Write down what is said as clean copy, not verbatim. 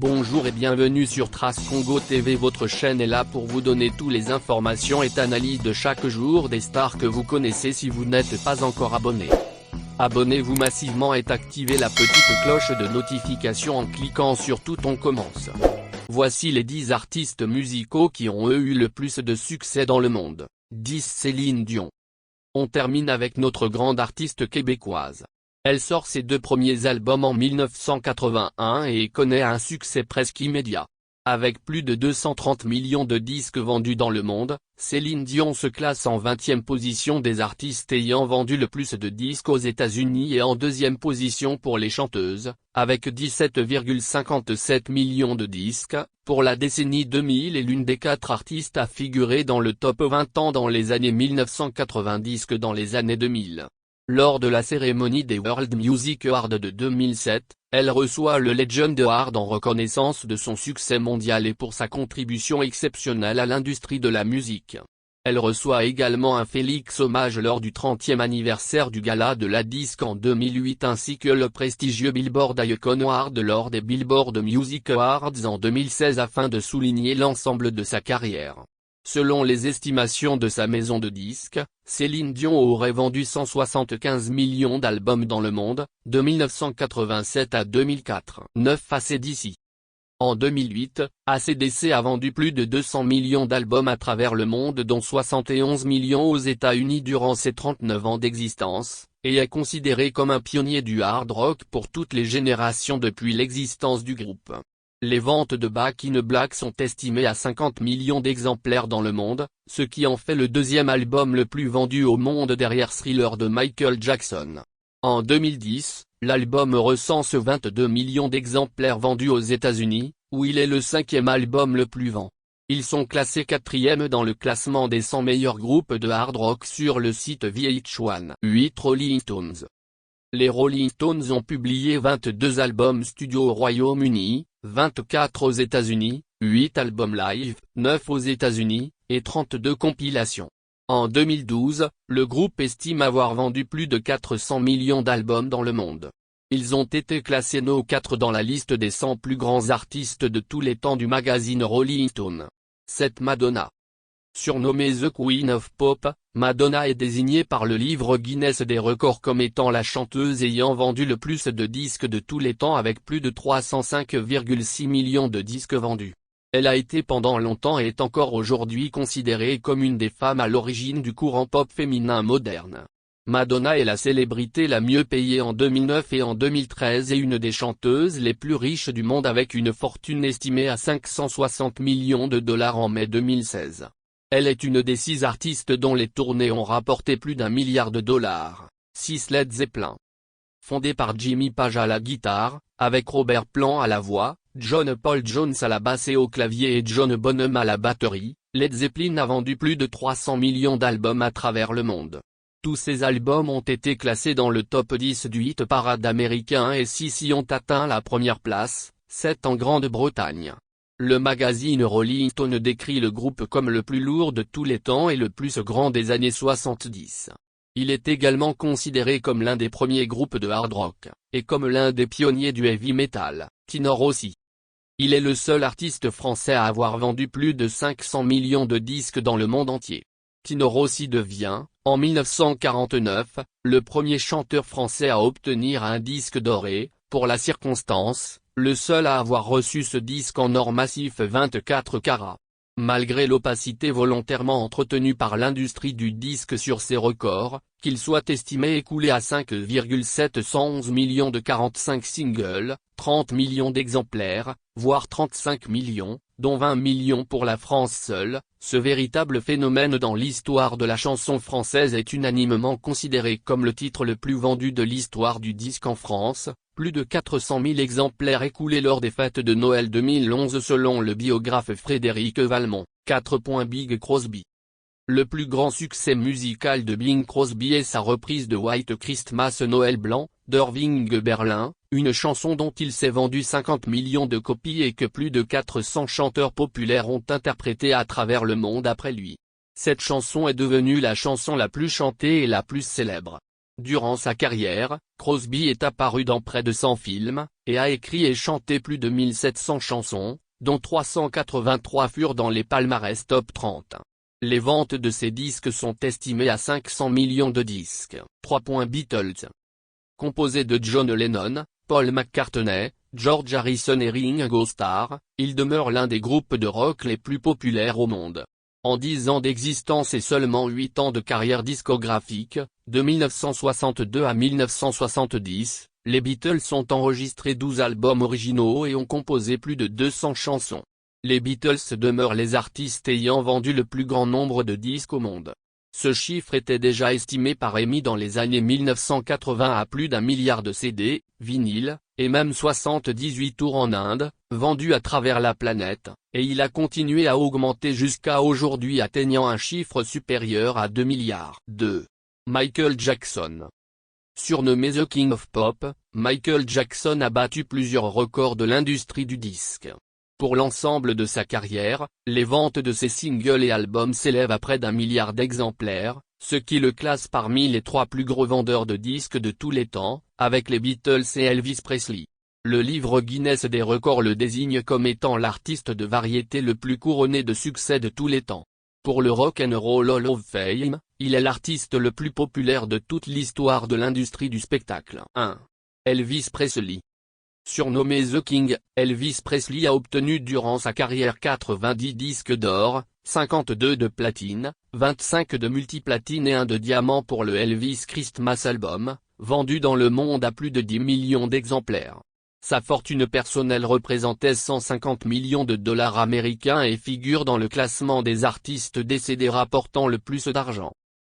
Bonjour et bienvenue sur Trace Congo TV. Votre chaîne est là pour vous donner toutes les informations et analyses de chaque jour des stars que vous connaissez. Si vous n'êtes pas encore abonné, abonnez-vous massivement et activez la petite cloche de notification en cliquant sur tout. On commence. Voici les 10 artistes musicaux qui ont eu le plus de succès dans le monde. 10. Céline Dion. On termine avec notre grande artiste québécoise. Elle sort ses 2 premiers albums en 1981 et connaît un succès presque immédiat. Avec plus de 230 millions de disques vendus dans le monde, Céline Dion se classe en 20e position des artistes ayant vendu le plus de disques aux États-Unis et en 2e position pour les chanteuses, avec 17,57 millions de disques. Pour la décennie 2000 est l'une des 4 artistes à figurer dans le top 20 tant dans les années 1990 que dans les années 2000. Lors de la cérémonie des World Music Awards de 2007, elle reçoit le Legend Award en reconnaissance de son succès mondial et pour sa contribution exceptionnelle à l'industrie de la musique. Elle reçoit également un Félix Hommage lors du 30e anniversaire du Gala de la Disque en 2008 ainsi que le prestigieux Billboard Icon Award lors des Billboard Music Awards en 2016 afin de souligner l'ensemble de sa carrière. Selon les estimations de sa maison de disques, Céline Dion aurait vendu 175 millions d'albums dans le monde, de 1987 à 2004. 9. AC/DC. En 2008, AC/DC a vendu plus de 200 millions d'albums à travers le monde dont 71 millions aux États-Unis durant ses 39 ans d'existence, et est considéré comme un pionnier du hard rock pour toutes les générations depuis l'existence du groupe. Les ventes de Back in Black sont estimées à 50 millions d'exemplaires dans le monde, ce qui en fait le 2e album le plus vendu au monde derrière Thriller de Michael Jackson. En 2010, l'album recense 22 millions d'exemplaires vendus aux États-Unis, où il est le 5e album le plus vendu. Ils sont classés 4e dans le classement des 100 meilleurs groupes de hard rock sur le site VH1. 8. Rolling Stones. Les Rolling Stones ont publié 22 albums studio au Royaume-Uni, 24 aux États-Unis, 8 albums live, 9 aux États-Unis, et 32 compilations. En 2012, le groupe estime avoir vendu plus de 400 millions d'albums dans le monde. Ils ont été classés No. 4 dans la liste des 100 plus grands artistes de tous les temps du magazine Rolling Stone. 7. Madonna. Surnommée The Queen of Pop, Madonna est désignée par le livre Guinness des records comme étant la chanteuse ayant vendu le plus de disques de tous les temps avec plus de 305,6 millions de disques vendus. Elle a été pendant longtemps et est encore aujourd'hui considérée comme une des femmes à l'origine du courant pop féminin moderne. Madonna est la célébrité la mieux payée en 2009 et en 2013 et une des chanteuses les plus riches du monde avec une fortune estimée à 560 millions de dollars en mai 2016. Elle est une des 6 artistes dont les tournées ont rapporté plus d'1 milliard de dollars. 6. Led Zeppelin. Fondé par Jimmy Page à la guitare, avec Robert Plant à la voix, John Paul Jones à la basse et au clavier et John Bonham à la batterie, Led Zeppelin a vendu plus de 300 millions d'albums à travers le monde. Tous ces albums ont été classés dans le top 10 du hit parade américain et 6 y ont atteint la première place, 7 en Grande-Bretagne. Le magazine Rolling Stone décrit le groupe comme le plus lourd de tous les temps et le plus grand des années 70. Il est également considéré comme l'un des premiers groupes de hard rock, et comme l'un des pionniers du heavy metal. Tino Rossi. Il est le seul artiste français à avoir vendu plus de 500 millions de disques dans le monde entier. Tino Rossi devient, en 1949, le premier chanteur français à obtenir un disque doré, pour la circonstance, le seul à avoir reçu ce disque en or massif 24 carats. Malgré l'opacité volontairement entretenue par l'industrie du disque sur ces records, qu'il soit estimé écoulé à 5,711 millions de 45 singles, 30 millions d'exemplaires, voire 35 millions, dont 20 millions pour la France seule, ce véritable phénomène dans l'histoire de la chanson française est unanimement considéré comme le titre le plus vendu de l'histoire du disque en France, plus de 400 000 exemplaires écoulés lors des fêtes de Noël 2011 selon le biographe Frédéric Valmont. 4. Bing Crosby. Le plus grand succès musical de Bing Crosby est sa reprise de White Christmas Noël Blanc, d'Irving Berlin, une chanson dont il s'est vendu 50 millions de copies et que plus de 400 chanteurs populaires ont interprété à travers le monde après lui. Cette chanson est devenue la chanson la plus chantée et la plus célèbre. Durant sa carrière, Crosby est apparu dans près de 100 films, et a écrit et chanté plus de 1700 chansons, dont 383 furent dans les palmarès top 30. Les ventes de ses disques sont estimées à 500 millions de disques. 3. Beatles. Composé de John Lennon, Paul McCartney, George Harrison et Ringo Starr, il demeure l'un des groupes de rock les plus populaires au monde. En 10 ans d'existence et seulement 8 ans de carrière discographique, de 1962 à 1970, les Beatles ont enregistré 12 albums originaux et ont composé plus de 200 chansons. Les Beatles demeurent les artistes ayant vendu le plus grand nombre de disques au monde. Ce chiffre était déjà estimé par EMI dans les années 1980 à plus d'1 milliard de CD, vinyles, et même 78 tours en Inde, vendus à travers la planète, et il a continué à augmenter jusqu'à aujourd'hui atteignant un chiffre supérieur à 2 milliards. 2. Michael Jackson. Surnommé The King of Pop, Michael Jackson a battu plusieurs records de l'industrie du disque. Pour l'ensemble de sa carrière, les ventes de ses singles et albums s'élèvent à près d'1 milliard d'exemplaires, ce qui le classe parmi les 3 plus gros vendeurs de disques de tous les temps, avec les Beatles et Elvis Presley. Le livre Guinness des records le désigne comme étant l'artiste de variété le plus couronné de succès de tous les temps. Pour le Rock and Roll Hall of Fame, il est l'artiste le plus populaire de toute l'histoire de l'industrie du spectacle. 1. Elvis Presley. Surnommé The King, Elvis Presley a obtenu durant sa carrière 90 disques d'or, 52 de platine, 25 de multiplatine et 1 de diamant pour le Elvis Christmas Album, vendu dans le monde à plus de 10 millions d'exemplaires. Sa fortune personnelle représentait 150 millions de dollars américains et figure dans le classement des artistes décédés rapportant le plus d'argent.